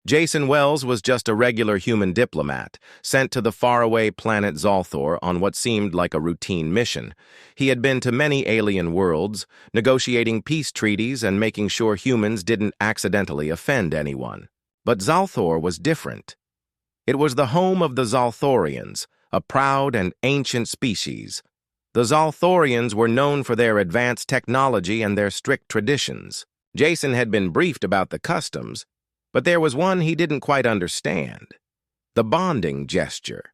Jason Wells was just a regular human diplomat, sent to the faraway planet Zalthor on what seemed like a routine mission. He had been to many alien worlds, negotiating peace treaties and making sure humans didn't accidentally offend anyone. But Zalthor was different. It was the home of the Zalthorians, a proud and ancient species. The Zalthorians were known for their advanced technology and their strict traditions. Jason had been briefed about the customs, but there was one he didn't quite understand: the bonding gesture.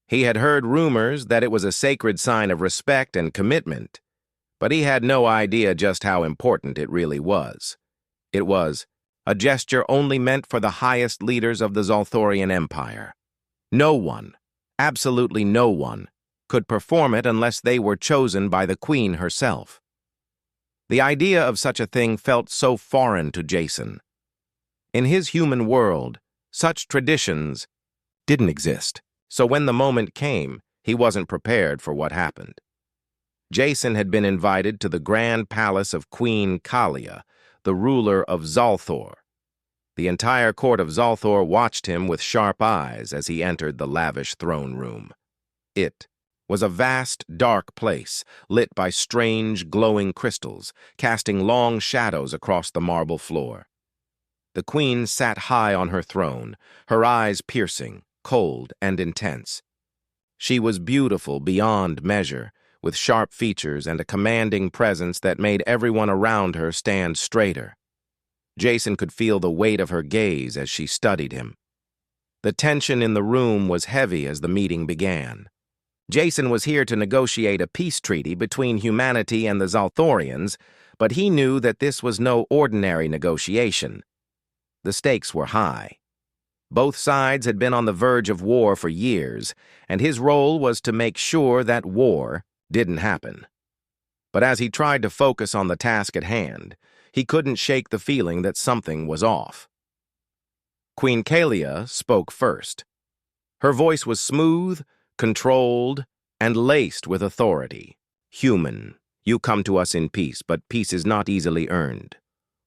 He had heard rumors that it was a sacred sign of respect and commitment, but he had no idea just how important it really was. It was a gesture only meant for the highest leaders of the Zalthorian Empire. No one, absolutely no one, could perform it unless they were chosen by the Queen herself. The idea of such a thing felt so foreign to Jason. In his human world, such traditions didn't exist, so when the moment came, he wasn't prepared for what happened. Jason had been invited to the grand palace of Queen Kalia, the ruler of Zalthor. The entire court of Zalthor watched him with sharp eyes as he entered the lavish throne room. It was a vast, dark place, lit by strange, glowing crystals, casting long shadows across the marble floor. The queen sat high on her throne, her eyes piercing, cold, and intense. She was beautiful beyond measure, with sharp features and a commanding presence that made everyone around her stand straighter. Jason could feel the weight of her gaze as she studied him. The tension in the room was heavy as the meeting began. Jason was here to negotiate a peace treaty between humanity and the Zalthorians, but he knew that this was no ordinary negotiation. The stakes were high. Both sides had been on the verge of war for years, and his role was to make sure that war didn't happen. But as he tried to focus on the task at hand, he couldn't shake the feeling that something was off. Queen Kalia spoke first. Her voice was smooth, controlled, and laced with authority. "Human, you come to us in peace, but peace is not easily earned.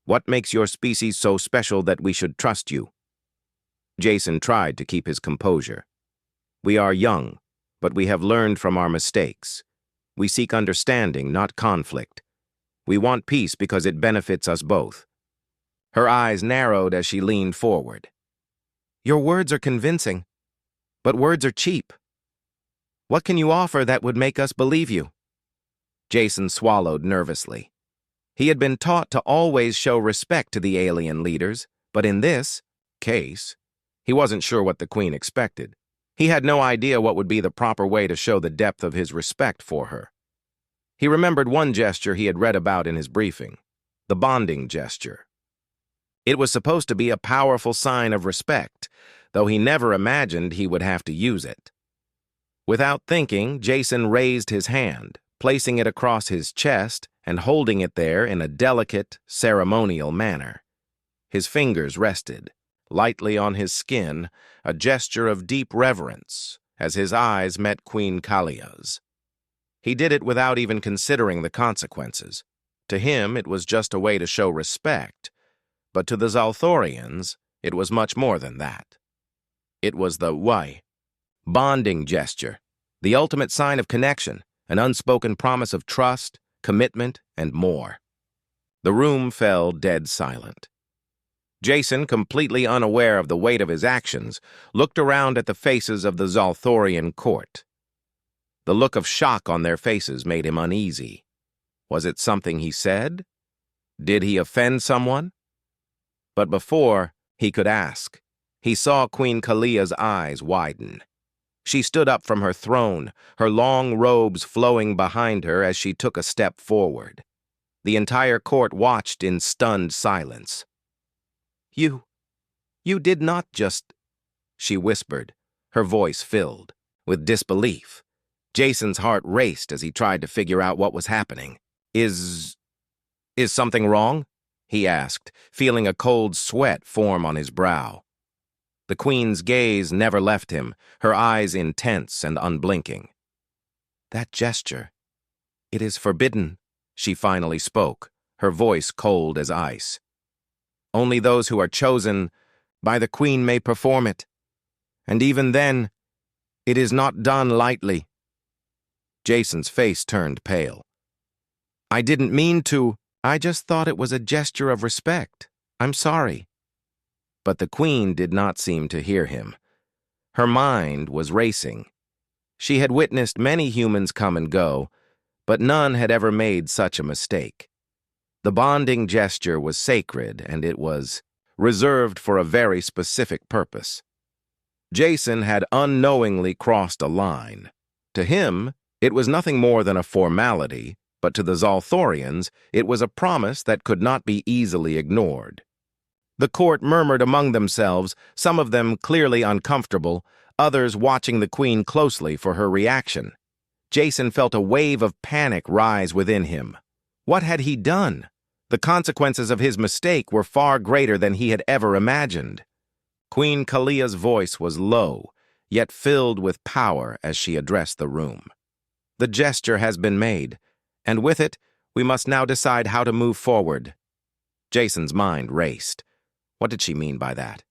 What makes your species so special that we should trust you?" Jason tried to keep his composure. "We are young, but we have learned from our mistakes. We seek understanding, not conflict. We want peace because it benefits us both." Her eyes narrowed as she leaned forward. "Your words are convincing, but words are cheap. What can you offer that would make us believe you?" Jason swallowed nervously. He had been taught to always show respect to the alien leaders, but in this case, he wasn't sure what the Queen expected. He had no idea what would be the proper way to show the depth of his respect for her. He remembered one gesture he had read about in his briefing: the bonding gesture. It was supposed to be a powerful sign of respect, though he never imagined he would have to use it. Without thinking, Jason raised his hand, placing it across his chest and holding it there in a delicate, ceremonial manner. His fingers rested lightly on his skin, a gesture of deep reverence, as his eyes met Queen Kalia's. He did it without even considering the consequences. To him, it was just a way to show respect, but to the Zalthorians, it was much more than that. It was the bonding gesture, the ultimate sign of connection, an unspoken promise of trust, commitment, and more. The room fell dead silent. Jason, completely unaware of the weight of his actions, looked around at the faces of the Zalthorian court. The look of shock on their faces made him uneasy. Was it something he said? Did he offend someone? But before he could ask, he saw Queen Kalia's eyes widen. She stood up from her throne, her long robes flowing behind her as she took a step forward. The entire court watched in stunned silence. You did not just," she whispered, her voice filled with disbelief. Jason's heart raced as he tried to figure out what was happening. Is something wrong?" he asked, feeling a cold sweat form on his brow. The Queen's gaze never left him, her eyes intense and unblinking. "That gesture, it is forbidden," she finally spoke, her voice cold as ice. "Only those who are chosen by the Queen may perform it. And even then, it is not done lightly. Jason's face turned pale. I didn't mean to. I just thought it was a gesture of respect. I'm sorry. But the Queen did not seem to hear him. Her mind was racing. She had witnessed many humans come and go, but none had ever made such a mistake. The bonding gesture was sacred, and it was reserved for a very specific purpose. Jason had unknowingly crossed a line. To him, it was nothing more than a formality, but to the Zalthorians, it was a promise that could not be easily ignored. The court murmured among themselves, some of them clearly uncomfortable, others watching the Queen closely for her reaction. Jason felt a wave of panic rise within him. What had he done? The consequences of his mistake were far greater than he had ever imagined. Queen Kalia's voice was low, yet filled with power as she addressed the room. The gesture has been made, and with it, we must now decide how to move forward. Jason's mind raced. What did she mean by that?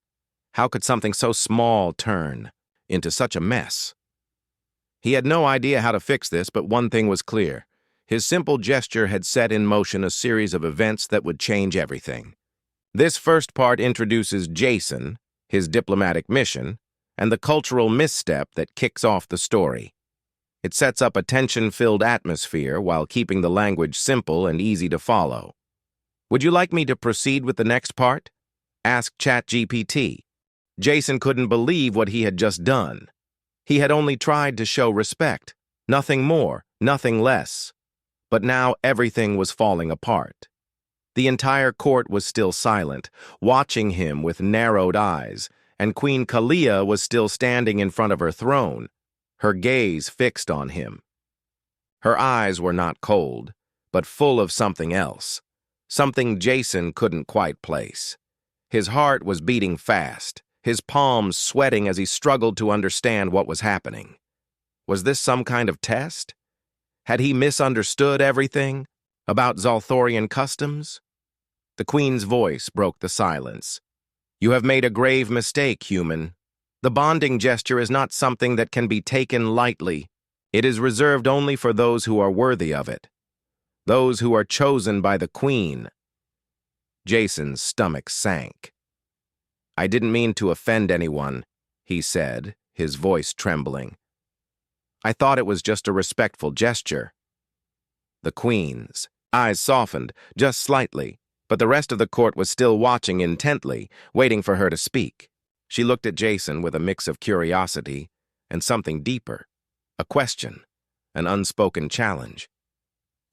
How could something so small turn into such a mess? He had no idea how to fix this, but one thing was clear. His simple gesture had set in motion a series of events that would change everything. This first part introduces Jason, his diplomatic mission, and the cultural misstep that kicks off the story. It sets up a tension-filled atmosphere while keeping the language simple and easy to follow. Would you like me to proceed with the next part? Asked ChatGPT. Jason couldn't believe what he had just done. He had only tried to show respect, nothing more, nothing less. But now everything was falling apart. The entire court was still silent, watching him with narrowed eyes, and Queen Kalia was still standing in front of her throne, her gaze fixed on him. Her eyes were not cold, but full of something else, something Jason couldn't quite place. His heart was beating fast, his palms sweating as he struggled to understand what was happening. Was this some kind of test? Had he misunderstood everything about Zalthorian customs? The Queen's voice broke the silence. You have made a grave mistake, human. The bonding gesture is not something that can be taken lightly. It is reserved only for those who are worthy of it, those who are chosen by the Queen. Jason's stomach sank. I didn't mean to offend anyone, he said, his voice trembling. I thought it was just a respectful gesture. The Queen's eyes softened, just slightly, but the rest of the court was still watching intently, waiting for her to speak. She looked at Jason with a mix of curiosity and something deeper, a question, an unspoken challenge.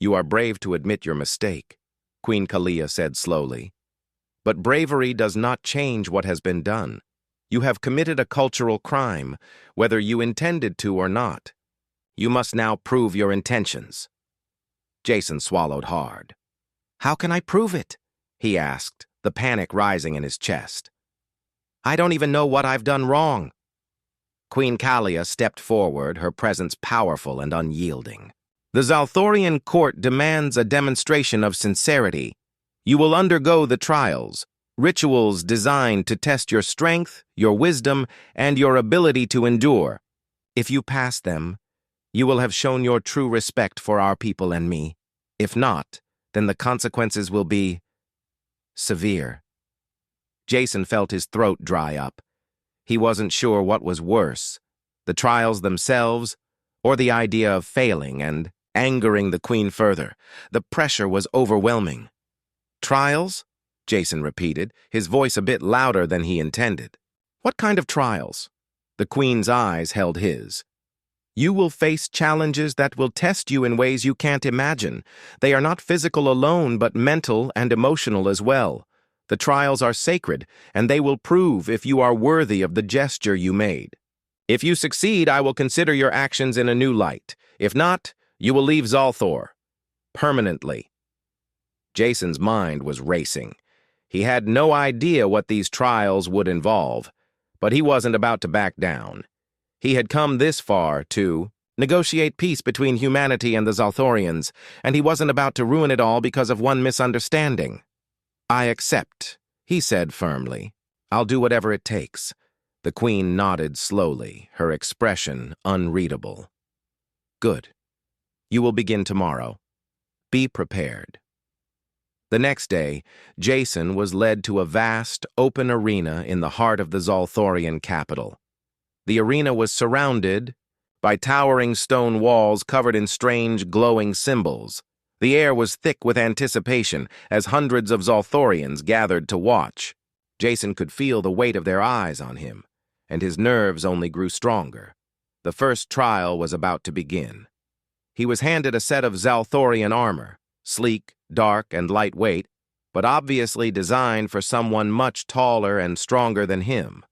You are brave to admit your mistake, Queen Kalia said slowly. But bravery does not change what has been done. You have committed a cultural crime, whether you intended to or not. You must now prove your intentions. Jason swallowed hard. How can I prove it? He asked, the panic rising in his chest. I don't even know what I've done wrong. Queen Kalia stepped forward, her presence powerful and unyielding. The Zalthorian court demands a demonstration of sincerity. You will undergo the trials, rituals designed to test your strength, your wisdom, and your ability to endure. If you pass them, you will have shown your true respect for our people and me. If not, then the consequences will be severe. Jason felt his throat dry up. He wasn't sure what was worse, the trials themselves, or the idea of failing and angering the Queen further. The pressure was overwhelming. Trials? Jason repeated, his voice a bit louder than he intended. What kind of trials? The Queen's eyes held his. You will face challenges that will test you in ways you can't imagine. They are not physical alone, but mental and emotional as well. The trials are sacred, and they will prove if you are worthy of the gesture you made. If you succeed, I will consider your actions in a new light. If not, you will leave Zalthor. Permanently. Jason's mind was racing. He had no idea what these trials would involve, but he wasn't about to back down. He had come this far to negotiate peace between humanity and the Zalthorians, and he wasn't about to ruin it all because of one misunderstanding. I accept, he said firmly. I'll do whatever it takes. The queen nodded slowly, her expression unreadable. Good. You will begin tomorrow. Be prepared. The next day, Jason was led to a vast, open arena in the heart of the Zolthorian capital. The arena was surrounded by towering stone walls covered in strange, glowing symbols. The air was thick with anticipation as hundreds of Zolthorians gathered to watch. Jason could feel the weight of their eyes on him, and his nerves only grew stronger. The first trial was about to begin. He was handed a set of Zolthorian armor, sleek, dark, and lightweight, but obviously designed for someone much taller and stronger than him.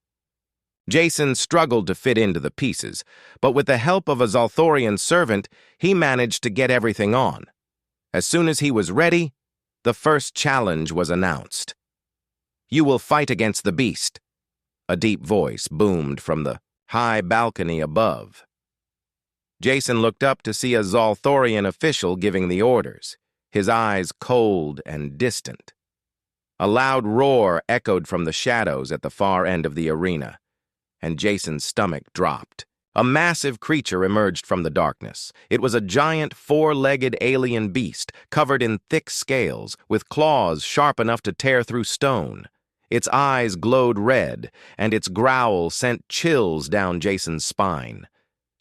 Jason struggled to fit into the pieces, but with the help of a Zolthorian servant, he managed to get everything on. As soon as he was ready, the first challenge was announced. You will fight against the beast. A deep voice boomed from the high balcony above. Jason looked up to see a Zolthorian official giving the orders, his eyes cold and distant. A loud roar echoed from the shadows at the far end of the arena, and Jason's stomach dropped. A massive creature emerged from the darkness. It was a giant four-legged alien beast, covered in thick scales, with claws sharp enough to tear through stone. Its eyes glowed red, and its growl sent chills down Jason's spine.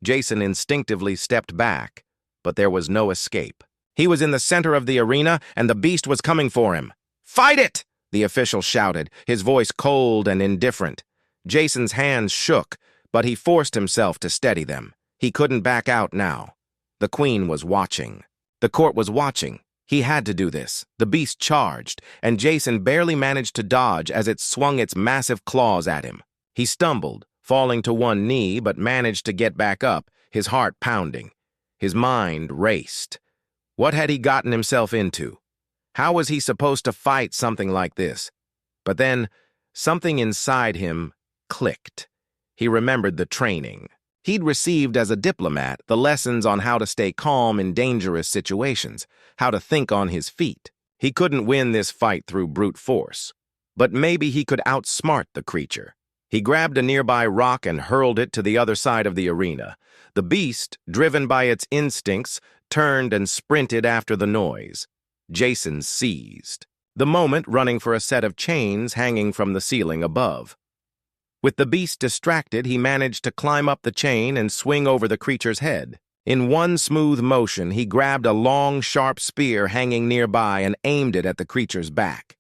Jason instinctively stepped back, but there was no escape. He was in the center of the arena, and the beast was coming for him. "Fight it!" the official shouted, his voice cold and indifferent. Jason's hands shook, but he forced himself to steady them. He couldn't back out now. The queen was watching. The court was watching. He had to do this. The beast charged, and Jason barely managed to dodge as it swung its massive claws at him. He stumbled, falling to one knee, but managed to get back up, his heart pounding. His mind raced. What had he gotten himself into? How was he supposed to fight something like this? But then, something inside him clicked. He remembered the training he'd received as a diplomat, the lessons on how to stay calm in dangerous situations, how to think on his feet. He couldn't win this fight through brute force, but maybe he could outsmart the creature. He grabbed a nearby rock and hurled it to the other side of the arena. The beast, driven by its instincts, turned and sprinted after the noise. Jason seized, the moment running for a set of chains hanging from the ceiling above. With the beast distracted, he managed to climb up the chain and swing over the creature's head. In one smooth motion, he grabbed a long, sharp spear hanging nearby and aimed it at the creature's back.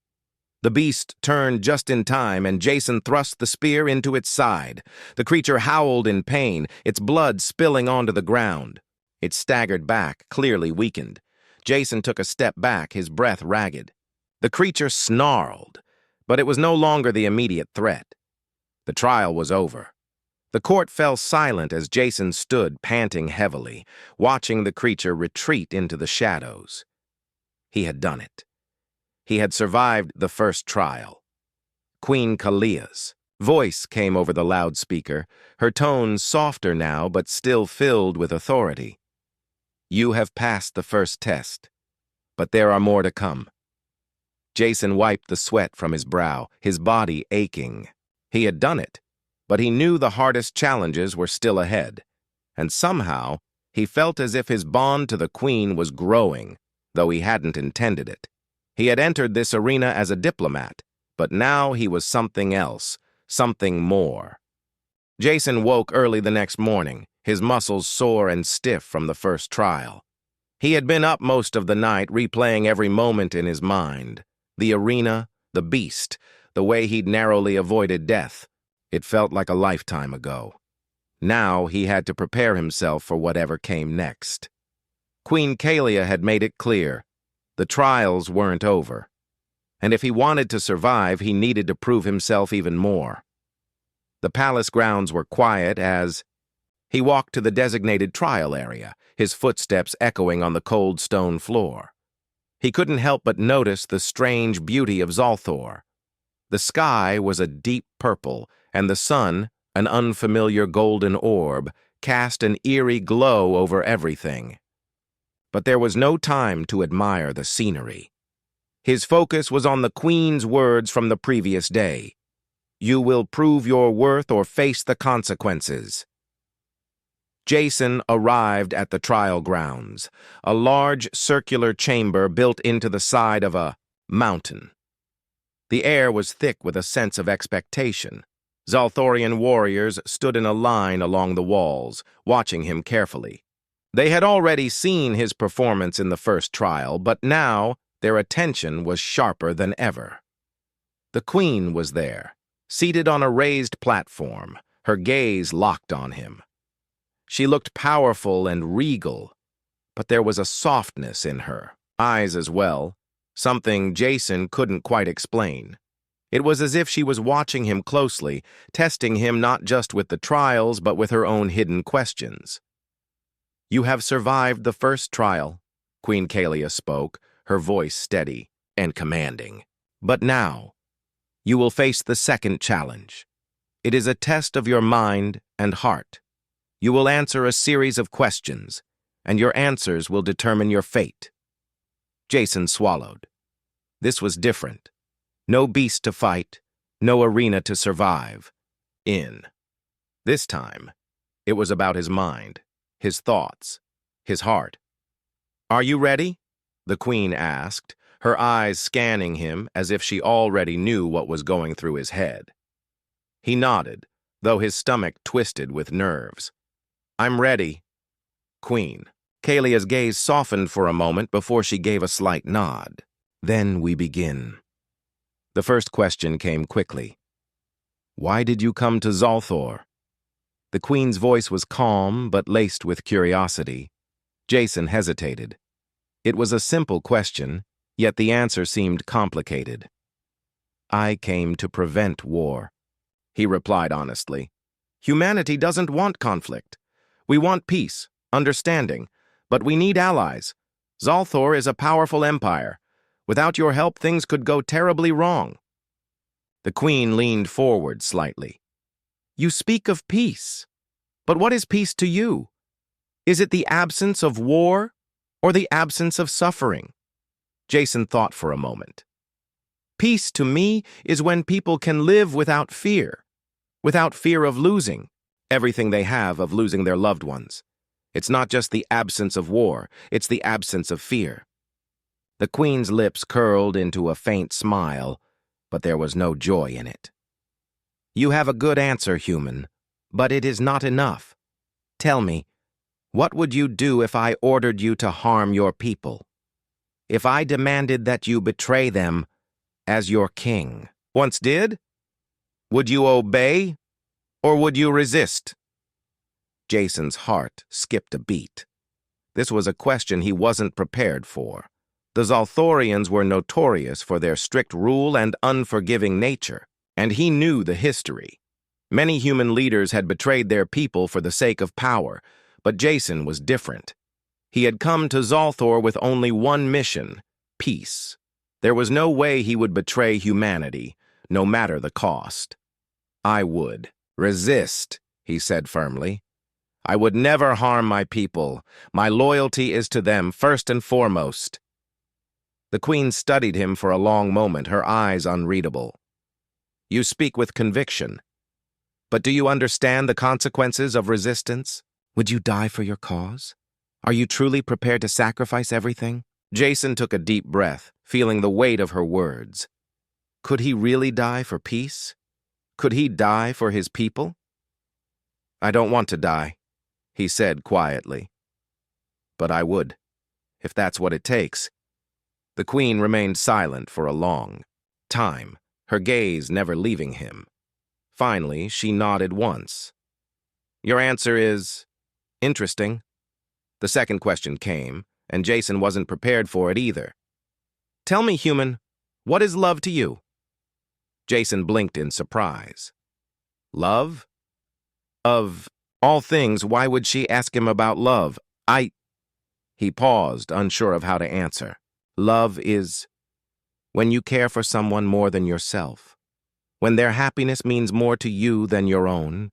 The beast turned just in time, and Jason thrust the spear into its side. The creature howled in pain, its blood spilling onto the ground. It staggered back, clearly weakened. Jason took a step back, his breath ragged. The creature snarled, but it was no longer the immediate threat. The trial was over. The court fell silent as Jason stood, panting heavily, watching the creature retreat into the shadows. He had done it. He had survived the first trial. Queen Kalia's voice came over the loudspeaker, her tones softer now but still filled with authority. You have passed the first test, but there are more to come. Jason wiped the sweat from his brow, his body aching. He had done it, but he knew the hardest challenges were still ahead, and somehow he felt as if his bond to the queen was growing, though he hadn't intended it. He had entered this arena as a diplomat, but now he was something else, something more. Jason woke early the next morning, his muscles sore and stiff from the first trial. He had been up most of the night, replaying every moment in his mind. The arena, the beast, the way he'd narrowly avoided death. It felt like a lifetime ago. Now he had to prepare himself for whatever came next. Queen Kalia had made it clear. The trials weren't over. And if he wanted to survive, he needed to prove himself even more. The palace grounds were quiet as he walked to the designated trial area, his footsteps echoing on the cold stone floor. He couldn't help but notice the strange beauty of Zolthor. The sky was a deep purple, and the sun, an unfamiliar golden orb, cast an eerie glow over everything. But there was no time to admire the scenery. His focus was on the queen's words from the previous day. You will prove your worth or face the consequences. Jason arrived at the trial grounds, a large circular chamber built into the side of a mountain. The air was thick with a sense of expectation. Zalthorian warriors stood in a line along the walls, watching him carefully. They had already seen his performance in the first trial, but now their attention was sharper than ever. The Queen was there, seated on a raised platform, her gaze locked on him. She looked powerful and regal, but there was a softness in her eyes as well, something Jason couldn't quite explain. It was as if she was watching him closely, testing him not just with the trials, but with her own hidden questions. You have survived the first trial, Queen Kalia spoke, her voice steady and commanding. But now, you will face the second challenge. It is a test of your mind and heart. You will answer a series of questions, and your answers will determine your fate. Jason swallowed. This was different. No beast to fight, no arena to survive. This time, it was about his mind, his thoughts, his heart. Are you ready? The Queen asked, her eyes scanning him as if she already knew what was going through his head. He nodded, though his stomach twisted with nerves. I'm ready. Queen. Kalia's gaze softened for a moment before she gave a slight nod. Then we begin. The first question came quickly. Why did you come to Zalthor? The Queen's voice was calm but laced with curiosity. Jason hesitated. It was a simple question, yet the answer seemed complicated. I came to prevent war, he replied honestly. Humanity doesn't want conflict. We want peace, understanding, but we need allies. Zalthor is a powerful empire. Without your help, things could go terribly wrong. The Queen leaned forward slightly. You speak of peace, but what is peace to you? Is it the absence of war or the absence of suffering? Jason thought for a moment. Peace to me is when people can live without fear of losing everything they have, of losing their loved ones. It's not just the absence of war, it's the absence of fear. The Queen's lips curled into a faint smile, but there was no joy in it. You have a good answer, human, but it is not enough. Tell me, what would you do if I ordered you to harm your people? If I demanded that you betray them as your king once did? Would you obey, or would you resist? Jason's heart skipped a beat. This was a question he wasn't prepared for. The Zalthorians were notorious for their strict rule and unforgiving nature, and he knew the history. Many human leaders had betrayed their people for the sake of power, but Jason was different. He had come to Zalthor with only one mission, peace. There was no way he would betray humanity, no matter the cost. I would resist, he said firmly. I would never harm my people. My loyalty is to them first and foremost. The Queen studied him for a long moment, her eyes unreadable. You speak with conviction. But do you understand the consequences of resistance? Would you die for your cause? Are you truly prepared to sacrifice everything? Jason took a deep breath, feeling the weight of her words. Could he really die for peace? Could he die for his people? I don't want to die, he said quietly. But I would, if that's what it takes. The Queen remained silent for a long time, her gaze never leaving him. Finally, she nodded once. Your answer is interesting. The second question came, and Jason wasn't prepared for it either. Tell me, human, what is love to you? Jason blinked in surprise. Love? Of all things, why would she ask him about love? He paused, unsure of how to answer. Love is when you care for someone more than yourself, when their happiness means more to you than your own.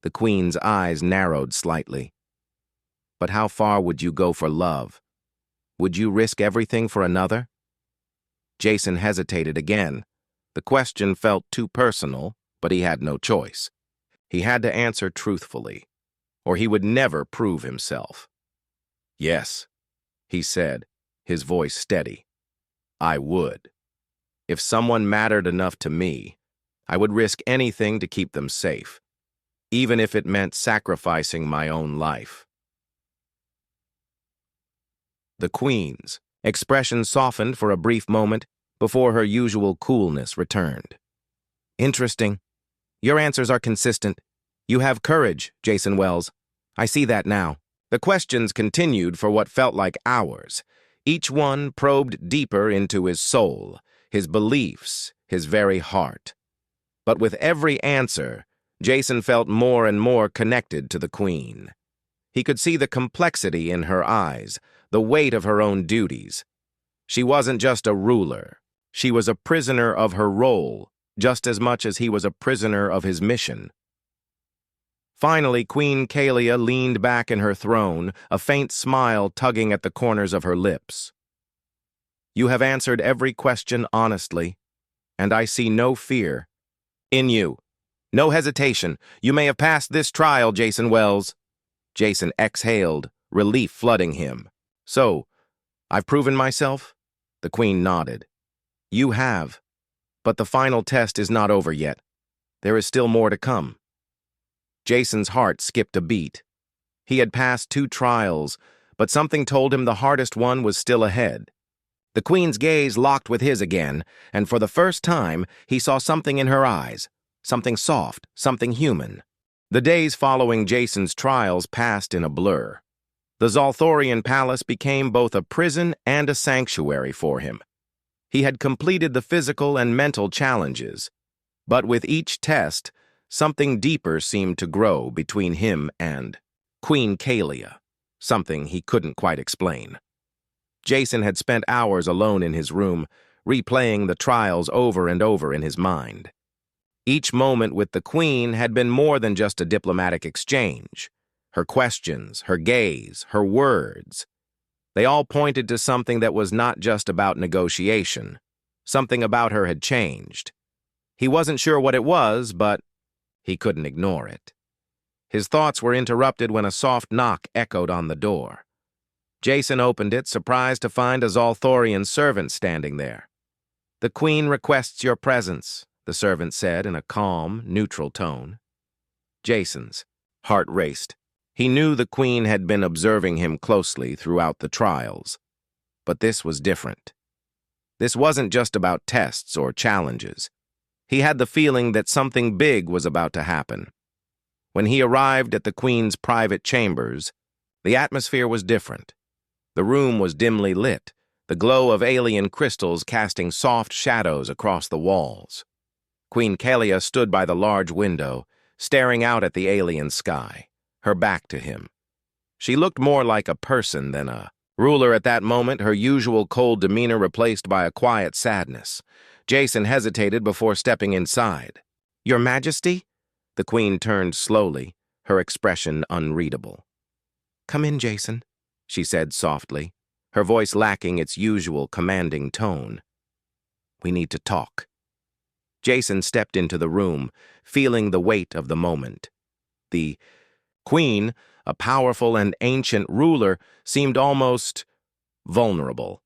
The Queen's eyes narrowed slightly. But how far would you go for love? Would you risk everything for another? Jason hesitated again. The question felt too personal, But he had no choice. He had to answer truthfully, or he would never prove himself. "Yes," he said, his voice steady. "I would. If someone mattered enough to me, I would risk anything to keep them safe, even if it meant sacrificing my own life." The Queen's expression softened for a brief moment before her usual coolness returned. "Interesting. Your answers are consistent. You have courage, Jason Wells. I see that now." The questions continued for what felt like hours. Each one probed deeper into his soul, his beliefs, his very heart. But with every answer, Jason felt more and more connected to the Queen. He could see the complexity in her eyes, the weight of her own duties. She wasn't just a ruler. She was a prisoner of her role, just as much as he was a prisoner of his mission. Finally, Queen Kalia leaned back in her throne, a faint smile tugging at the corners of her lips. "You have answered every question honestly, and I see no fear in you. No hesitation. You may have passed this trial, Jason Wells." Jason exhaled, relief flooding him. "So, I've proven myself?" The Queen nodded. "You have. But the final test is not over yet. There is still more to come." Jason's heart skipped a beat. He had passed 2 trials, but something told him the hardest one was still ahead. The Queen's gaze locked with his again, and for the first time, he saw something in her eyes, something soft, something human. The days following Jason's trials passed in a blur. The Zolthorian Palace became both a prison and a sanctuary for him. He had completed the physical and mental challenges, but with each test, something deeper seemed to grow between him and Queen Kalia, something he couldn't quite explain. Jason had spent hours alone in his room, replaying the trials over and over in his mind. Each moment with the Queen had been more than just a diplomatic exchange. Her questions, her gaze, her words, they all pointed to something that was not just about negotiation. Something about her had changed. He wasn't sure what it was, but he couldn't ignore it. His thoughts were interrupted when a soft knock echoed on the door. Jason opened it, surprised to find a Zolthorian servant standing there. "The Queen requests your presence," the servant said in a calm, neutral tone. Jason's heart raced. He knew the Queen had been observing him closely throughout the trials. But this was different. This wasn't just about tests or challenges. He had the feeling that something big was about to happen. When he arrived at the Queen's private chambers, the atmosphere was different. The room was dimly lit, the glow of alien crystals casting soft shadows across the walls. Queen Kalia stood by the large window, staring out at the alien sky, her back to him. She looked more like a person than a ruler at that moment, her usual cold demeanor replaced by a quiet sadness. Jason hesitated before stepping inside. "Your Majesty?" The Queen turned slowly, her expression unreadable. "Come in, Jason," she said softly, her voice lacking its usual commanding tone. "We need to talk." Jason stepped into the room, feeling the weight of the moment. The Queen, a powerful and ancient ruler, seemed almost vulnerable.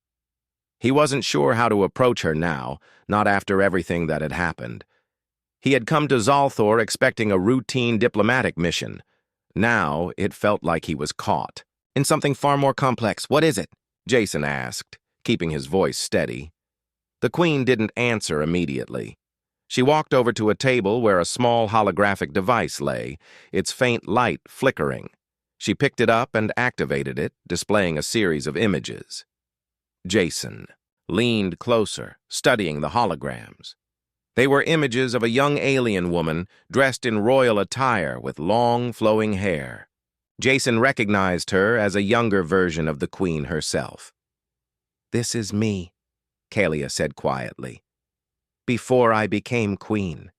He wasn't sure how to approach her now, not after everything that had happened. He had come to Zolthor expecting a routine diplomatic mission. Now it felt like he was caught in something far more complex. "What is it?" Jason asked, keeping his voice steady. The Queen didn't answer immediately. She walked over to a table where a small holographic device lay, its faint light flickering. She picked it up and activated it, displaying a series of images. Jason leaned closer, studying the holograms. They were images of a young alien woman dressed in royal attire with long, flowing hair. Jason recognized her as a younger version of the Queen herself. "This is me," Kalia said quietly, "before I became Queen."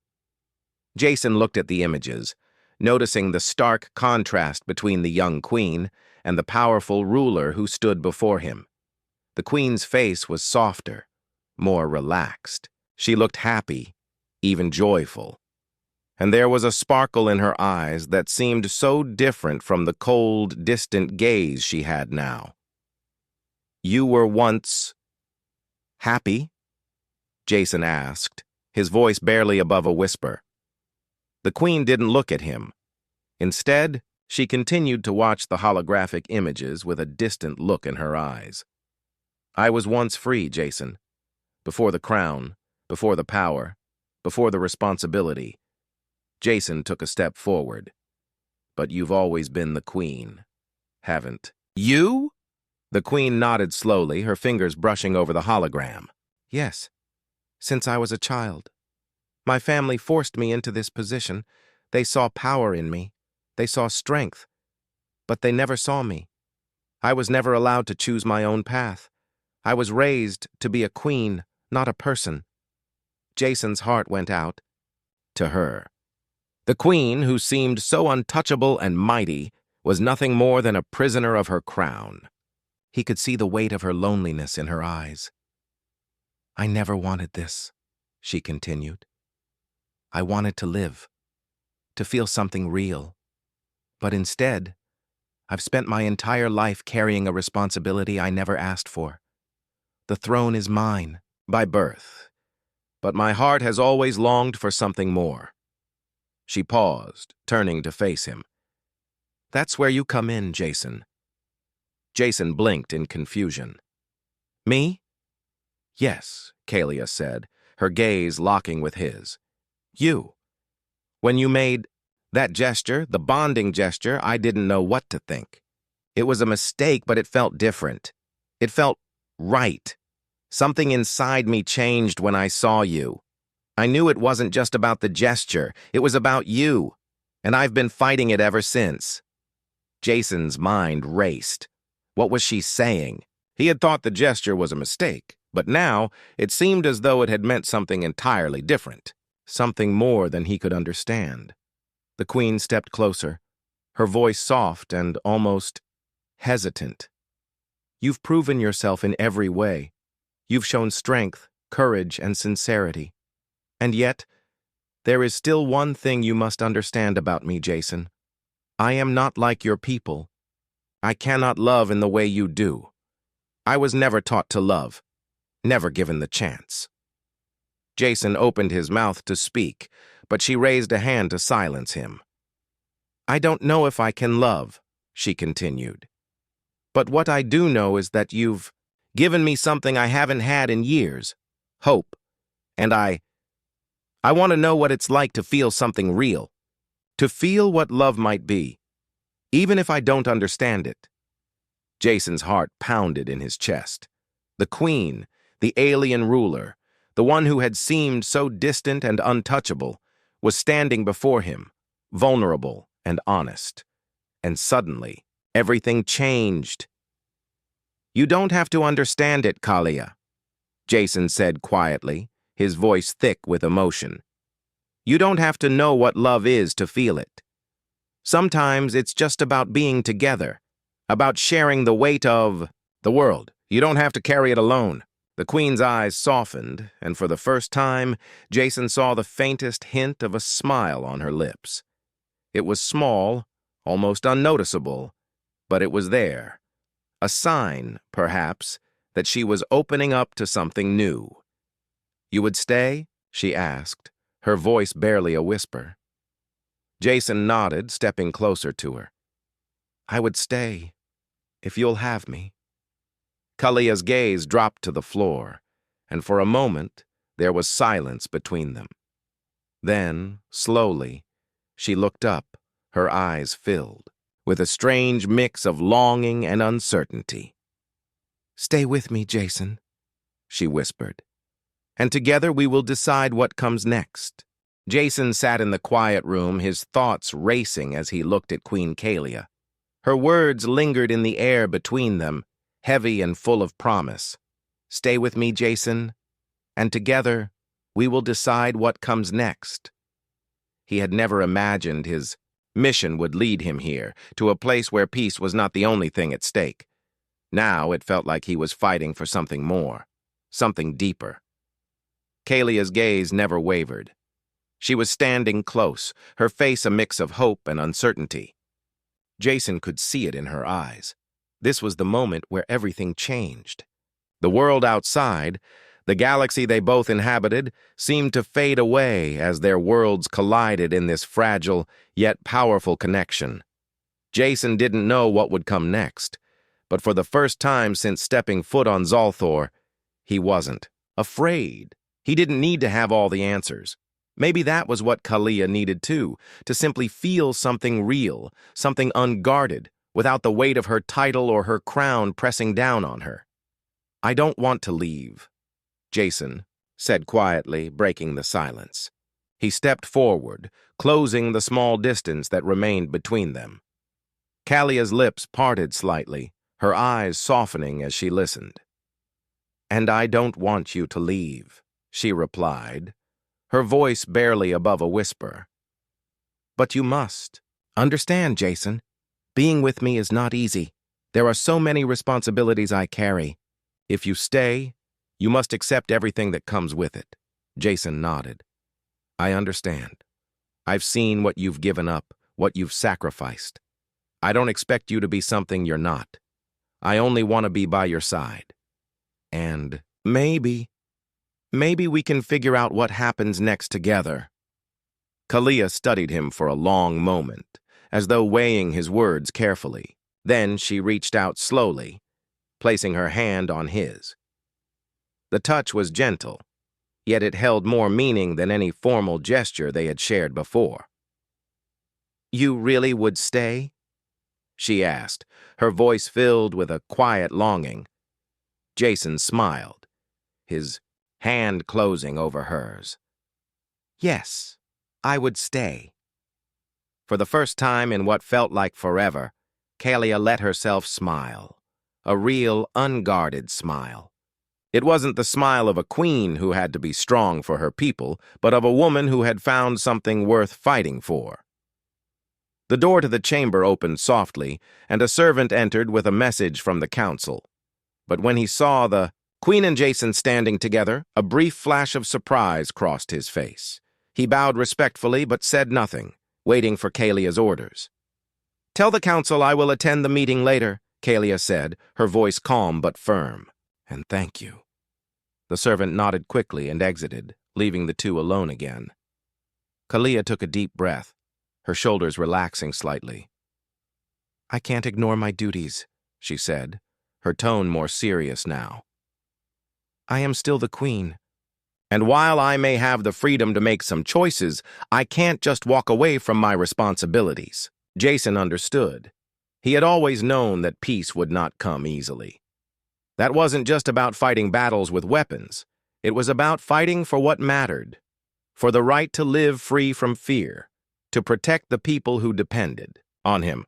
Jason looked at the images, noticing the stark contrast between the young Queen and the powerful ruler who stood before him. The Queen's face was softer, more relaxed. She looked happy, even joyful. and there was a sparkle in her eyes that seemed so different from the cold, distant gaze she had now. "You were once happy?" Jason asked, his voice barely above a whisper. The Queen didn't look at him. Instead, she continued to watch the holographic images with a distant look in her eyes. "I was once free, Jason. Before the crown, before the power, before the responsibility." Jason took a step forward. "But you've always been the Queen, haven't you?" The Queen nodded slowly, her fingers brushing over the hologram. "Yes, since I was a child. My family forced me into this position. They saw power in me. They saw strength. But they never saw me. I was never allowed to choose my own path. I was raised to be a queen, not a person." Jason's heart went out to her. The Queen, who seemed so untouchable and mighty, was nothing more than a prisoner of her crown. He could see the weight of her loneliness in her eyes. "I never wanted this," she continued. "I wanted to live, to feel something real. But instead, I've spent my entire life carrying a responsibility I never asked for. The throne is mine by birth, but my heart has always longed for something more." She paused, turning to face him. "That's where you come in, Jason." Jason blinked in confusion. "Me?" "Yes," Kalia said, her gaze locking with his. "You. When you made that gesture, the bonding gesture, I didn't know what to think. It was a mistake, but it felt different. It felt right. Something inside me changed when I saw you. I knew it wasn't just about the gesture, it was about you, and I've been fighting it ever since." Jason's mind raced. What was she saying? He had thought the gesture was a mistake, but now it seemed as though it had meant something entirely different, something more than he could understand. The Queen stepped closer, her voice soft and almost hesitant. "You've proven yourself in every way. You've shown strength, courage, and sincerity. And yet, there is still one thing you must understand about me, Jason. I am not like your people. I cannot love in the way you do. I was never taught to love, never given the chance." Jason opened his mouth to speak, but she raised a hand to silence him. "I don't know if I can love," she continued. "But what I do know is that you've given me something I haven't had in years, hope. And I want to know what it's like to feel something real, to feel what love might be, even if I don't understand it." Jason's heart pounded in his chest. The Queen, the alien ruler, the one who had seemed so distant and untouchable, was standing before him, vulnerable and honest. And suddenly, everything changed. "You don't have to understand it, Kalia," Jason said quietly, his voice thick with emotion. "You don't have to know what love is to feel it. Sometimes it's just about being together, about sharing the weight of the world. You don't have to carry it alone." The Queen's eyes softened, and for the first time, Jason saw the faintest hint of a smile on her lips. It was small, almost unnoticeable, but it was there. A sign, perhaps, that she was opening up to something new. "You would stay?" she asked, her voice barely a whisper. Jason nodded, stepping closer to her. "I would stay, if you'll have me." Kalia's gaze dropped to the floor, and for a moment there was silence between them. Then, slowly, she looked up, her eyes filled, with a strange mix of longing and uncertainty. "Stay with me, Jason," she whispered, "and together we will decide what comes next." Jason sat in the quiet room, his thoughts racing as he looked at Queen Kalia. Her words lingered in the air between them, heavy and full of promise. "Stay with me, Jason, and together we will decide what comes next." He had never imagined his mission would lead him here, to a place where peace was not the only thing at stake. Now it felt like he was fighting for something more, something deeper. Kalia's gaze never wavered. She was standing close, her face a mix of hope and uncertainty. Jason could see it in her eyes. This was the moment where everything changed. The world outside, the galaxy they both inhabited, seemed to fade away as their worlds collided in this fragile yet powerful connection. Jason didn't know what would come next, but for the first time since stepping foot on Zolthor, he wasn't afraid. He didn't need to have all the answers. Maybe that was what Kalia needed too, to simply feel something real, something unguarded, without the weight of her title or her crown pressing down on her. "I don't want to leave," Jason said quietly, breaking the silence. He stepped forward, closing the small distance that remained between them. Kalia's lips parted slightly, her eyes softening as she listened. "And I don't want you to leave," she replied, her voice barely above a whisper. "But you must. Understand, Jason. Being with me is not easy. There are so many responsibilities I carry. If you stay, you must accept everything that comes with it." Jason nodded. "I understand. I've seen what you've given up, what you've sacrificed. I don't expect you to be something you're not. I only want to be by your side. And maybe we can figure out what happens next together." Kalia studied him for a long moment, as though weighing his words carefully. Then she reached out slowly, placing her hand on his. The touch was gentle, yet it held more meaning than any formal gesture they had shared before. "You really would stay?" she asked, her voice filled with a quiet longing. Jason smiled, his hand closing over hers. "Yes, I would stay." For the first time in what felt like forever, Kalia let herself smile, a real, unguarded smile. It wasn't the smile of a queen who had to be strong for her people, but of a woman who had found something worth fighting for. The door to the chamber opened softly, and a servant entered with a message from the council. But when he saw the Queen and Jason standing together, a brief flash of surprise crossed his face. He bowed respectfully but said nothing, waiting for Kalia's orders. "Tell the council I will attend the meeting later," Kalia said, her voice calm but firm. "And thank you." The servant nodded quickly and exited, leaving the two alone again. Kalia took a deep breath, her shoulders relaxing slightly. "I can't ignore my duties," she said, her tone more serious now. "I am still the queen. And while I may have the freedom to make some choices, I can't just walk away from my responsibilities." Jason understood. He had always known that peace would not come easily. That wasn't just about fighting battles with weapons. It was about fighting for what mattered, for the right to live free from fear, to protect the people who depended on him.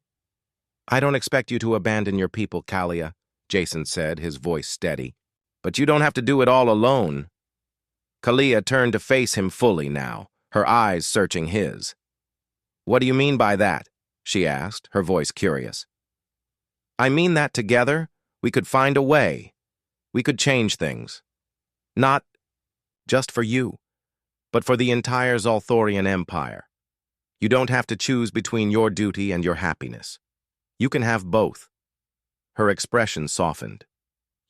"I don't expect you to abandon your people, Kalia," Jason said, his voice steady. "But you don't have to do it all alone." Kalia turned to face him fully now, her eyes searching his. "What do you mean by that?" she asked, her voice curious. "I mean that together, we could find a way. We could change things. Not just for you, but for the entire Zolthorian Empire. You don't have to choose between your duty and your happiness. You can have both." Her expression softened.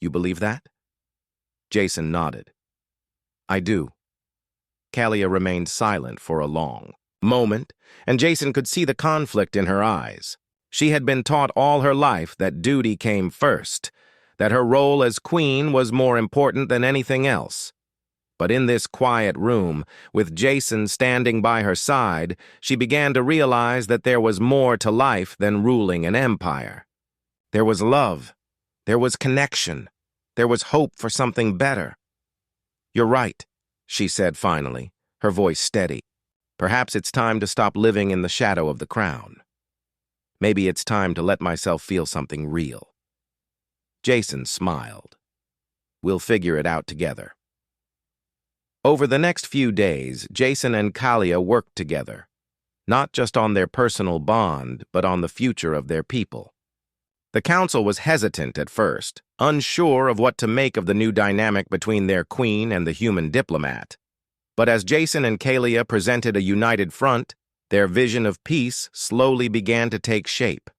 "You believe that?" Jason nodded. "I do." Kalia remained silent for a long moment, and Jason could see the conflict in her eyes. She had been taught all her life that duty came first, that her role as queen was more important than anything else. But in this quiet room, with Jason standing by her side, she began to realize that there was more to life than ruling an empire. There was love. There was connection. There was hope for something better. "You're right," she said finally, her voice steady. "Perhaps it's time to stop living in the shadow of the crown. Maybe it's time to let myself feel something real." Jason smiled. "We'll figure it out together." Over the next few days, Jason and Kalia worked together, not just on their personal bond, but on the future of their people. The council was hesitant at first, unsure of what to make of the new dynamic between their queen and the human diplomat. But as Jason and Kalia presented a united front, their vision of peace slowly began to take shape.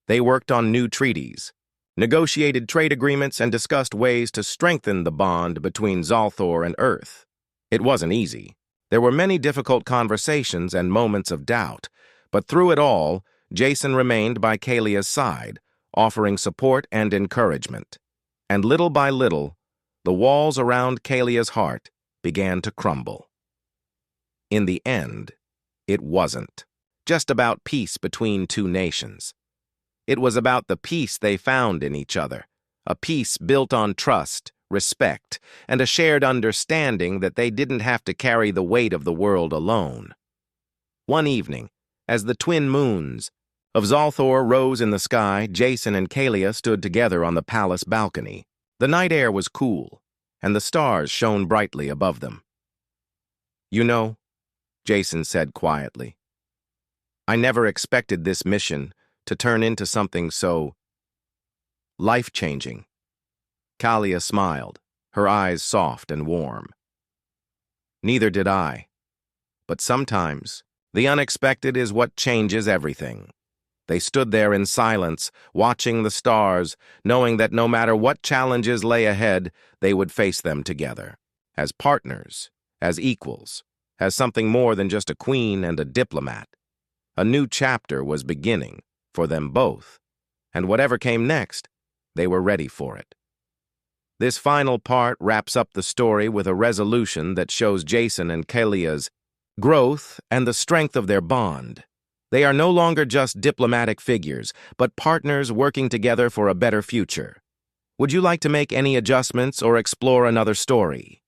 They worked on new treaties, negotiated trade agreements, and discussed ways to strengthen the bond between Zalthor and Earth. It wasn't easy. There were many difficult conversations and moments of doubt, but through it all, Jason remained by Kalia's side, offering support and encouragement. And little by little, the walls around Kalia's heart began to crumble. In the end, it wasn't just about peace between two nations. It was about the peace they found in each other, a peace built on trust, respect, and a shared understanding that they didn't have to carry the weight of the world alone. One evening, as the twin moons of Zalthor rose in the sky, Jason and Kalia stood together on the palace balcony. The night air was cool, and the stars shone brightly above them. "You know," Jason said quietly, "I never expected this mission to turn into something so life-changing." Kalia smiled, her eyes soft and warm. "Neither did I. But sometimes, the unexpected is what changes everything." They stood there in silence, watching the stars, knowing that no matter what challenges lay ahead, they would face them together, as partners, as equals, as something more than just a queen and a diplomat. A new chapter was beginning for them both, and whatever came next, they were ready for it. This final part wraps up the story with a resolution that shows Jason and Kalia's growth and the strength of their bond. They are no longer just diplomatic figures, but partners working together for a better future. Would you like to make any adjustments or explore another story?